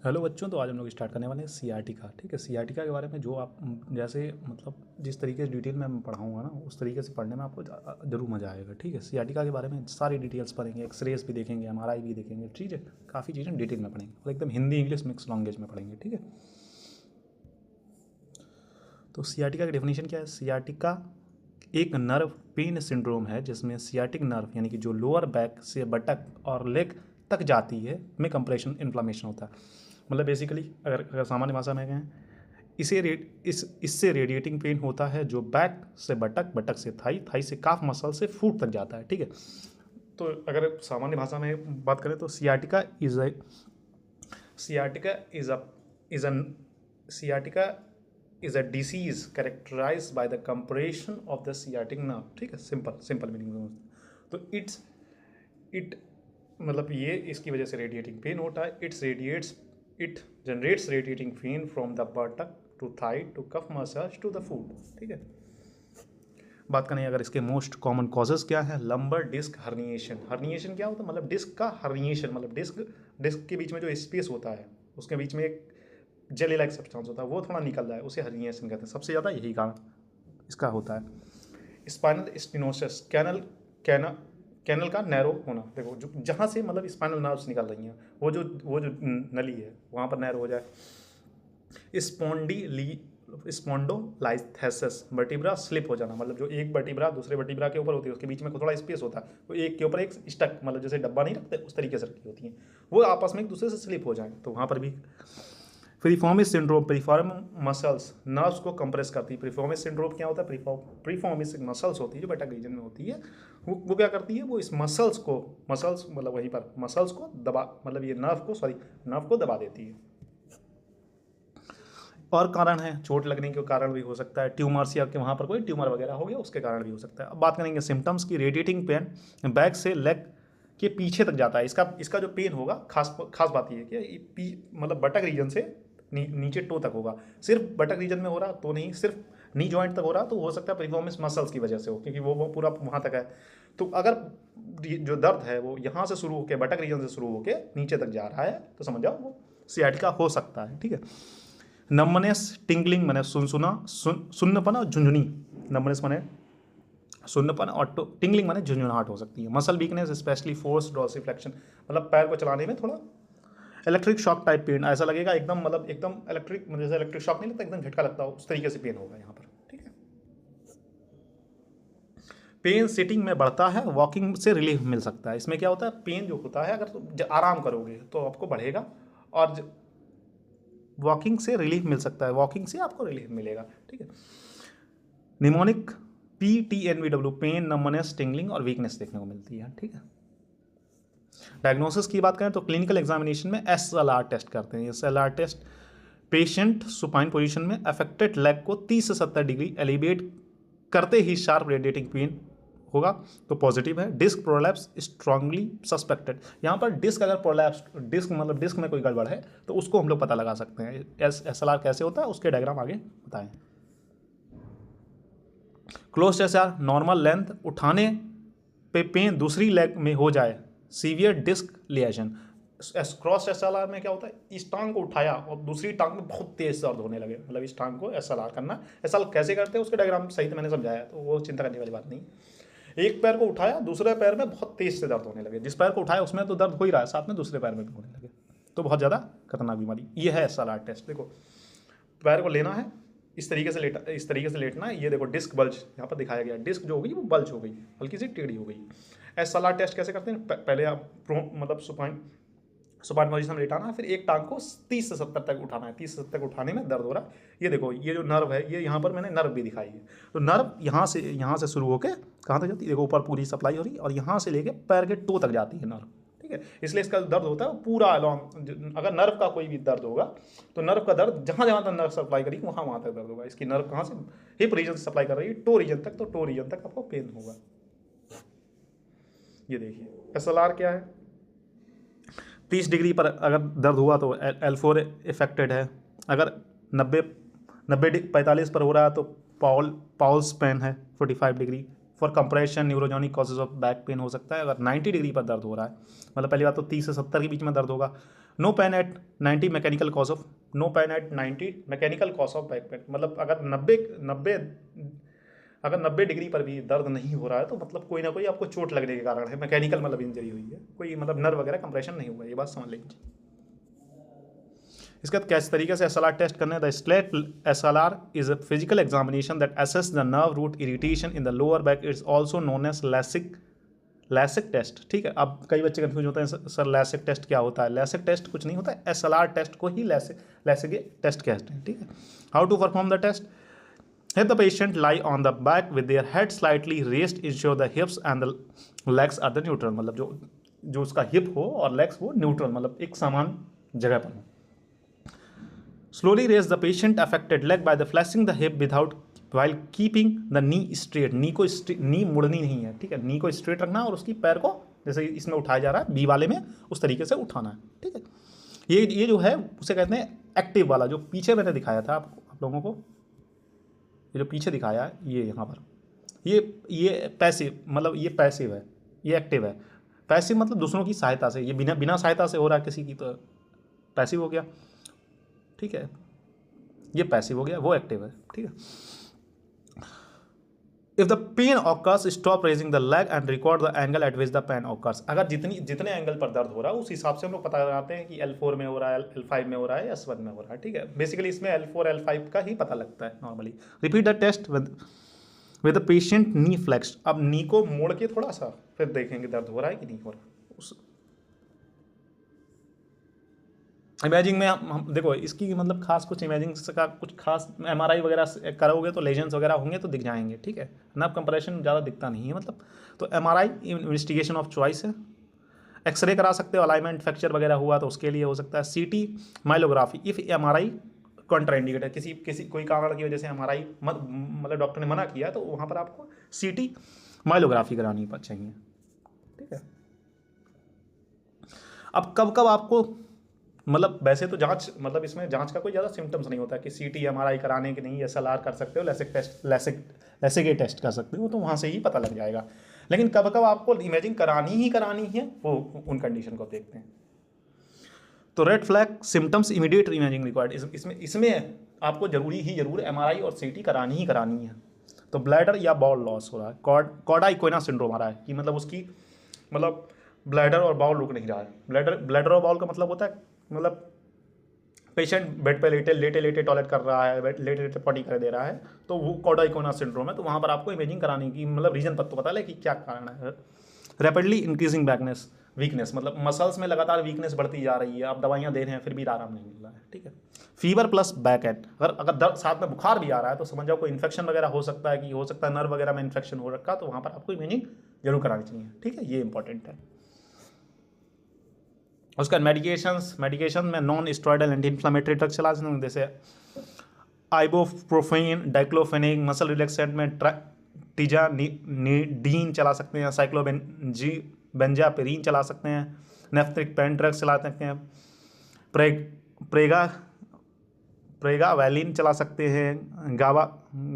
Hello बच्चों, तो आज हम लोग स्टार्ट करने वाले हैं सीआरटी का। ठीक है, सीआरटी के बारे में जो आप जैसे मतलब जिस तरीके से डिटेल में मैं पढ़ाऊँगा ना, उस तरीके से पढ़ने में आपको ज़रूर मज़ा आएगा। ठीक है, सीआरटी के बारे में सारी डिटेल्स पढ़ेंगे, एक्सरेज भी देखेंगे, एमआरआई भी देखेंगे। ठीक है, काफ़ी चीज़ें डिटेल में पढ़ेंगे और एकदम हिंदी इंग्लिश मिक्स लैंग्वेज में पढ़ेंगे। ठीक है, तो सीआरटी का डेफिनेशन क्या है? सीआरटी का एक नर्व पेन सिंड्रोम है जिसमें सियाटिक नर्व यानी कि जो लोअर बैक से बटक और लेग तक जाती है में कंप्रेशन इन्फ्लामेशन होता है। मतलब बेसिकली अगर सामान्य भाषा में कहें, इससे रेडिएटिंग पेन होता है जो बैक से बटक, बटक से थाई, थाई से काफ मसल से फुट तक जाता है। ठीक है, तो अगर सामान्य भाषा में बात करें तो sciatica is a sciatica is a disease characterise by the compression of the sciatic nerve. ठीक है, सिंपल सिंपल मीनिंग। तो इट मतलब ये इसकी वजह से रेडिएटिंग पेन होता है। It generates radiating pain from the buttock to thigh to calf massage to the foot. ठीक है, बात करें अगर इसके मोस्ट कॉमन कॉजेज क्या है? Lumbar disc herniation. हर्निएशन क्या होता है? मतलब डिस्क का हर्निएशन, मतलब डिस्क के बीच में जो स्पेस होता है उसके बीच में एक जेली लाइक सब्सटेंस होता है, वो थोड़ा निकल जाए, उसे हर्निएशन कहते हैं। सबसे ज़्यादा यही कारण इसका होता है। स्पाइनल स्टिनोसिस, कैनल का नैरो होना। देखो जो जहाँ से मतलब स्पाइनल नर्व्स निकल रही हैं, वो जो नली है वहाँ पर नैरो हो जाए। स्पॉन्डोलाइस्थेसिस, वर्टिब्रा स्लिप हो जाना। मतलब जो एक वर्टिब्रा दूसरे वर्टिब्रा के ऊपर होती है उसके बीच में थोड़ा स्पेस होता है, वो एक के ऊपर एक स्टक, मतलब जैसे डब्बा नहीं रखते उस तरीके से रखी होती हैं, वो आपस में एक दूसरे से स्लिप हो जाए, तो वहाँ पर भी। प्रीफॉर्मिस सिंड्रोम, प्रीफॉर्म मसल्स नर्व्स को कंप्रेस करती है। प्रीफॉर्मिस सिंड्रोम क्या होता है? प्रीफॉर्मिस मसल्स होती है जो बटक रीजन में होती है, वो क्या करती है? वो इस मसल्स मतलब वहीं पर मसल्स को दबा, मतलब ये नर्व को दबा देती है। और कारण है, चोट लगने के कारण भी हो सकता है, ट्यूमर्स या कि वहाँ पर कोई ट्यूमर वगैरह हो गया उसके कारण भी हो सकता है। अब बात करेंगे सिम्टम्स की। रेडिएटिंग पेन बैक से लेग के पीछे तक जाता है। इसका जो पेन होगा, खास बात ये है कि मतलब बटक रीजन से नीचे टो तक होगा। सिर्फ बटक रीजन में हो रहा तो नहीं, सिर्फ नी जॉइंट तक हो रहा तो हो सकता है प्रीफॉर्मिस मसल्स की वजह से हो, क्योंकि वो पूरा वहाँ तक है। तो अगर जो दर्द है वो यहाँ से शुरू होकर बटक रीजन से शुरू होकर नीचे तक जा रहा है तो समझ जाओ वो सियाटिका हो सकता है। ठीक है, नमनेस, टिंगलिंग माने सुन्नपन और झुंझुनी। नमनेस माने सुन्नपन और टिंगलिंग माने झुंझुनाहट हो सकती है। Muscle weakness specially force dorsiflexion, मतलब पैर को चलाने में थोड़ा इलेक्ट्रिक शॉक टाइप पेन, ऐसा लगेगा एकदम, मतलब एकदम इलेक्ट्रिक, जैसे इलेक्ट्रिक शॉक नहीं लगता, एकदम झटका लगता हो उस तरीके से पेन होगा यहाँ पर। ठीक है, पेन सिटिंग में बढ़ता है, वॉकिंग से रिलीफ मिल सकता है। इसमें क्या होता है? पेन जो होता है अगर आराम करोगे तो आपको बढ़ेगा, और वॉकिंग से रिलीफ मिल सकता है, वॉकिंग से आपको रिलीफ मिलेगा। ठीक है, mnemonic PTNVW, pain, numbness, tingling और वीकनेस देखने को मिलती है। ठीक है, डायग्नोसिस की बात करें तो क्लिनिकल एग्जामिनेशन में SLR टेस्ट करते हैं। SLR test patient supine position में अफेक्टेड लेग को 30 से 70 डिग्री एलिवेट करते ही शार्प रेडिएटिंग पेन होगा तो पॉजिटिव है। डिस्क प्रोलैप्स स्ट्रांगली सस्पेक्टेड, यहाँ पर डिस्क अगर प्रोलैप्स, डिस्क मतलब डिस्क में कोई गड़बड़ है तो उसको हम लोग पता लगा सकते हैं। SLR कैसे होता है उसके डायग्राम आगे बताएं। क्लोज SLR, नॉर्मल लेंथ उठाने पे पेन दूसरी लेग में हो जाए, सीवियर डिस्क लिएशन। क्रॉस SLR में क्या होता है? इस टांग को उठाया और दूसरी टांग में बहुत तेज दर्द होने लगे, मतलब इस टांग को SLR करना। SLR कैसे करते हैं उसके डायग्राम सही तो मैंने समझाया, तो वो चिंता करने वाली बात नहीं। एक पैर को उठाया, दूसरे पैर में बहुत तेज से दर्द होने लगे, जिस पैर को उठाया उसमें तो दर्द हो ही रहा है, साथ में दूसरे पैर में भी होने लगे, तो बहुत ज़्यादा खतरनाक बीमारी ये है SLR टेस्ट। देखो पैर को लेना है, इस तरीके से लेटना है। ये देखो डिस्क बल्ज यहाँ पर दिखाया गया, डिस्क जो हो गई वो बल्ज हो गई, हल्की सी टेढ़ी हो गई। SLR टेस्ट कैसे करते हैं? पहले आप मतलब सुपाइन पोजीशन में लेटाना है, फिर एक टांग को 30 से 70 तक उठाना है। 30 से 70 तक उठाने में दर्द हो रहा है। ये देखो ये जो नर्व है, ये यहाँ पर मैंने नर्व भी दिखाई है, तो नर्व यहाँ से शुरू होकर कहाँ तक जाती है? देखो ऊपर पूरी सप्लाई हो रही है और यहाँ से लेके पैर के टो तक जाती है नर्व। ठीक है, इसलिए इसका दर्द होता है पूरा अलॉन्ग। अगर नर्व का कोई भी दर्द होगा तो नर्व का दर्द जहाँ जहाँ तक नर्व सप्लाई करेगी वहाँ तक दर्द होगा। इसकी नर्व कहाँ से? हिप रीजन से सप्लाई कर रही है टो रीजन तक, तो टो रीजन तक आपको पेन होगा। ये देखिए SLR क्या है? 30 डिग्री पर अगर दर्द हुआ तो L4 इफेक्टेड है। अगर 45 पर हो रहा है तो पाउल्स पेन है। 45 degree for compression neurogenic causes of back pain हो सकता है। अगर 90 डिग्री पर दर्द हो रहा है, मतलब पहली बात तो 30 से 70 के बीच में दर्द होगा, no pain at 90 mechanical cause of, no pain at 90 mechanical cause of back pain, मतलब अगर 90 डिग्री पर भी दर्द नहीं हो रहा है तो मतलब कोई ना कोई आपको चोट लगने के कारण है, मैकेनिकल मतलब इंजरी हुई है, कोई मतलब नर्व वगैरह कंप्रेशन नहीं हुआ, ये बात समझ लीजिए। इसके बाद कैसे तरीके से SLR टेस्ट करने, the slate SLR is a physical examination that assess the nerve root irritation in the lower back, it's also known as Lasegue test. ठीक है, अब कई बच्चे कंफ्यूज होते हैं सर लैसिक टेस्ट क्या होता है, लैसिक टेस्ट कुछ नहीं होता है, SLR टेस्ट को ही लैसिक टेस्ट कहते हैं। ठीक है, how to perform the test, have the patient lie on the back with their head slightly raised, ensure the hips and the legs are the neutral, मतलब जो उसका हिप हो और लेग्स वो न्यूट्रल मतलब एक समान जगह पर हो। Slowly raise the patient affected leg by the flashing the hip without while keeping the knee straight, knee मुड़नी नहीं है। ठीक है, नी को स्ट्रेट रखना और उसकी पैर को जैसे इसमें उठाया जा रहा है बी वाले में उस तरीके से उठाना है। ठीक है, ये जो है उसे कहते हैं एक्टिव वाला, जो पीछे मैंने दिखाया था आप लोगों को, जो पीछे दिखाया है ये यहाँ पर, ये पैसिव, मतलब ये पैसिव है, ये एक्टिव है। पैसिव मतलब दूसरों की सहायता से, ये बिना सहायता से हो रहा है किसी की तो पैसिव हो गया। ठीक है, ये पैसिव हो गया, वो एक्टिव है। ठीक है, if the pain occurs stop raising the leg and record the angle at which the pain occurs, अगर जितने एंगल पर दर्द हो रहा है उस हिसाब से हम लोग पता लगाते हैं कि L4 में हो रहा है, L5 में हो रहा है, S1 में हो रहा है। ठीक है, बेसिकली इसमें L4 L5 का ही पता लगता है normally. Repeat the test with the patient knee flexed, अब नी को मोड़ के थोड़ा सा फिर देखेंगे दर्द हो रहा है कि नहीं हो रहा। इमेजिंग में हम देखो इसकी मतलब खास कुछ इमेजिंग का कुछ खास MRI वगैरह करोगे तो लेजन्स वगैरह होंगे तो दिख जाएंगे। ठीक है, नर्व कंप्रेशन ज़्यादा दिखता नहीं है मतलब, तो MRI इन्वेस्टिगेशन ऑफ चॉइस है। एक्सरे करा सकते हो, अलाइनमेंट फ्रैक्चर वगैरह हुआ तो उसके लिए हो सकता है। CT माइलोग्राफी इफ़ MRI कॉन्ट्राइंडिकेट है, किसी कोई कारण की वजह से MRI मतलब डॉक्टर ने मना किया तो वहाँ पर आपको CT माइलोग्राफी करानी चाहिए। ठीक है, अब कब आपको मतलब वैसे तो जांच मतलब इसमें जांच का कोई ज़्यादा सिम्टम्स नहीं होता कि CT MRI कराने के नहीं, SLR कर सकते हो, लैसिक टेस्ट कर सकते हो, तो वहाँ से ही पता लग जाएगा। लेकिन कब आपको इमेजिंग करानी है वो उन कंडीशन को देखते हैं। तो red flag symptoms immediate imaging required, इसमें आपको जरूर MRI और CT करानी है। तो ब्लैडर या बाउल लॉस हो रहा है, कॉर्डा इक्विना सिंड्रोम आ रहा है कि मतलब उसकी मतलब ब्लैडर और बाउल रुक नहीं रहा है। ब्लैडर और बाउल का मतलब होता है मतलब पेशेंट बेड पे लेटे टॉयलेट कर रहा है, लेटे पॉटी कर दे रहा है, तो वो कॉर्डा इक्विना सिंड्रोम है। तो वहाँ पर आपको इमेजिंग करानी की मतलब रीजन तो पता है कि क्या कारण है। रैपिडली इंक्रीजिंग वीकनेस मतलब मसल्स में लगातार वीकनेस बढ़ती जा रही है, आप दवाइयाँ दे रहे हैं फिर भी आराम नहीं मिल रहा है। ठीक है, फीवर प्लस बैक एट, अगर दर्द साथ में बुखार भी आ रहा है तो समझ जाओ कोई इन्फेक्शन वगैरह हो सकता है नर्व वगैरह में इन्फेक्शन हो रखा, तो वहाँ पर आपको इमेजिंग जरूर करानी चाहिए। ठीक है, ये इंपॉर्टेंट है। उसका मेडिकेशन में non steroidal anti inflammatory drug चला सकते हैं, जैसे आइबोप्रोफेन, डाइक्लोफेनेक, मसल रिलैक्सेंट में टीजानीडीन चला सकते हैं, साइक्लोबेंजापिरीन चला सकते हैं, नेफ्रिक पेन ड्रग चला सकते हैं, प्रेगावैलिन चला सकते हैं,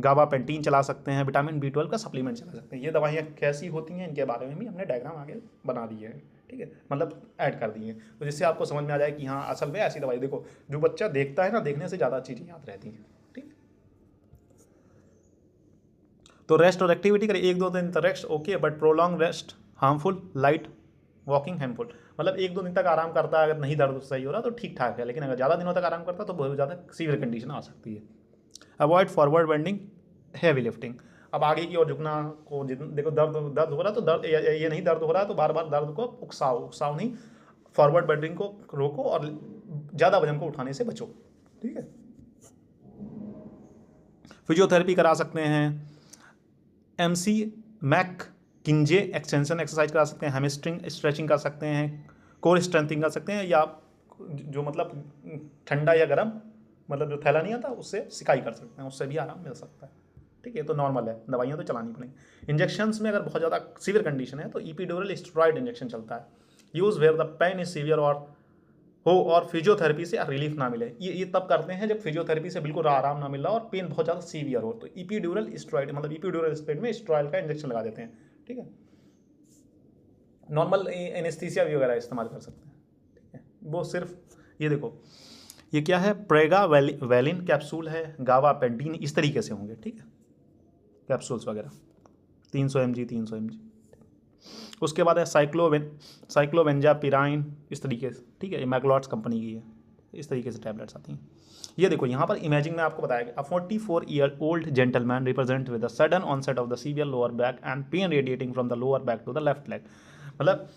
गाबापेंटीन चला सकते हैं, विटामिन B12 का सप्लीमेंट चला सकते हैं। ये दवाइयाँ कैसी होती हैं इनके बारे में भी हमने डायग्राम आगे बना दिए हैं। ठीक है, मतलब ऐड कर दिए तो जिससे आपको समझ में आ जाए कि हाँ असल में ऐसी दवाई, देखो जो बच्चा देखता है ना, देखने से ज़्यादा चीज़ें याद रहती हैं। ठीक, तो रेस्ट और एक्टिविटी करें 1-2 दिन तक rest okay, but prolong rest harmful, light walking harmful, मतलब 1-2 दिन तक आराम करता है, अगर नहीं दर्द सही हो रहा तो ठीक ठाक है, लेकिन अगर ज़्यादा दिनों तक आराम करता तो बहुत ज़्यादा सीवियर कंडीशन आ सकती है। Avoid forward bending, heavy lifting, अब आगे की ओर झुकना को देखो दर्द हो रहा तो दर्द ये नहीं दर्द हो रहा है तो बार बार दर्द को उकसाओ नहीं, फॉरवर्ड बेंडिंग को रोको और ज़्यादा वजन को उठाने से बचो। ठीक है, फिजियोथेरेपी करा सकते हैं, मैक किंजे एक्सटेंशन एक्सरसाइज करा सकते हैं, हैमस्ट्रिंग स्ट्रेचिंग कर सकते हैं, कोर स्ट्रेंथिंग कर सकते हैं, या जो मतलब ठंडा या गर्म मतलब जो थैला नहीं आता उससे सिकाई कर सकते हैं, उससे भी आराम मिल सकता है। ठीक है, तो नॉर्मल है, दवाइयाँ तो चलानी पड़ेंगी। इंजेक्शंस में अगर बहुत ज़्यादा सीवियर कंडीशन है तो एपिड्यूरल स्टेरॉइड इंजेक्शन चलता है, use where the pain is severe और फिजियोथेरेपी से रिलीफ ना मिले। ये तब करते हैं जब फिजियोथेरेपी से बिल्कुल आराम ना मिल रहा और पेन बहुत ज़्यादा सीवियर हो, तो एपिड्यूरल स्टेरॉइड मतलब एपिड्यूरल स्टेरॉइड में स्टेरॉइड का इंजेक्शन लगा देते हैं। ठीक है, नॉर्मल एनेस्थीसिया भी वगैरह इस्तेमाल कर सकते हैं। ठीक है, वो सिर्फ ये देखो, ये क्या है, प्रेगा वैलिन कैप्सूल है, गावा पेंटीन, इस तरीके से होंगे, ठीक है, कैप्सूल्स वगैरह 300 mg 300 mg। उसके बाद है साइक्लोबेंजापिराइन, इस तरीके से, ठीक है, ये मैक्लॉट्स कंपनी की है, इस तरीके से टैबलेट्स आती हैं। ये देखो यहाँ पर इमेजिंग में आपको बताया गया, 44-year-old gentleman represent with the sudden onset of the severe lower back and pain radiating from the lower back to the left leg, मतलब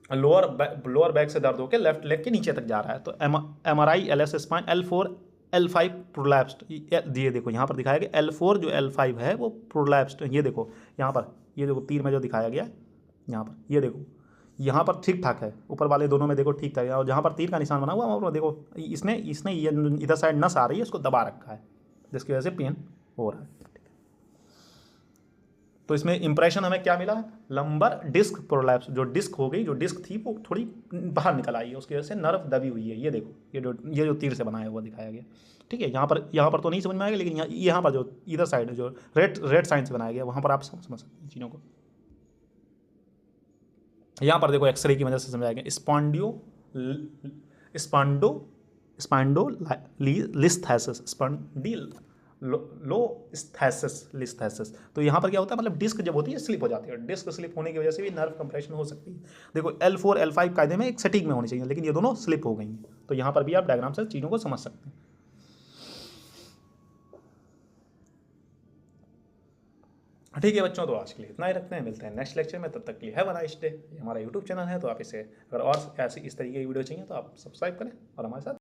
लोअर बैक से दर्द होकर लेफ्ट लेग के नीचे तक जा रहा है। तो MRI LS spine L4 L5 prolapsed, ये देखो यहाँ पर दिखाया गया L4 जो L5 है वो प्रोलैप्स्ड, ये देखो यहाँ पर, ये देखो तीर में जो दिखाया गया यहाँ पर, ये देखो यहाँ पर ठीक ठाक है, ऊपर वाले दोनों में देखो ठीक ठाक है, और जहाँ पर तीर का निशान बना हुआ वहाँ देखो इसने ये इधर साइड नस आ रही है, इसको दबा रखा है, जिसकी वजह से पेन हो रहा है। तो इसमें इंप्रेशन हमें क्या मिला है, लंबर डिस्क प्रोलैप्स, जो डिस्क हो गई, जो डिस्क थी वो थोड़ी बाहर निकल आई है, उसकी वजह से नर्व दबी हुई है। ये देखो, ये जो तीर से बनाया हुआ दिखाया गया, ठीक है। यहाँ पर तो नहीं समझ में आएगा, लेकिन यहाँ पर जो इधर साइड जो रेड साइन से बनाया गया, वहाँ पर आप समझ सकते हैं चीज़ों को। यहाँ पर देखो एक्सरे की मदद से समझाया गया, स्पॉन्डिलोलिस्थेसिस। तो यहाँ पर क्या होता है, मतलब डिस्क जब होती है स्लिप हो जाती है, डिस्क स्लिप होने की वजह से भी नर्व कंप्रेशन हो सकती है। देखो L4 L5 कायदे में एक सटीक में होनी चाहिए, लेकिन ये दोनों स्लिप हो गई हैं। तो यहाँ पर भी आप डायग्राम से चीज़ों को समझ सकते हैं। ठीक है बच्चों, तो आज के लिए इतना ही रखते हैं, मिलते हैं नेक्स्ट लेक्चर में, तब तक के लिए हैव अ नाइस डे। हमारा यूट्यूब चैनल है, तो आप इसे अगर और ऐसी इस तरीके की वीडियो चाहिए तो आप सब्सक्राइब करें और हमारे साथ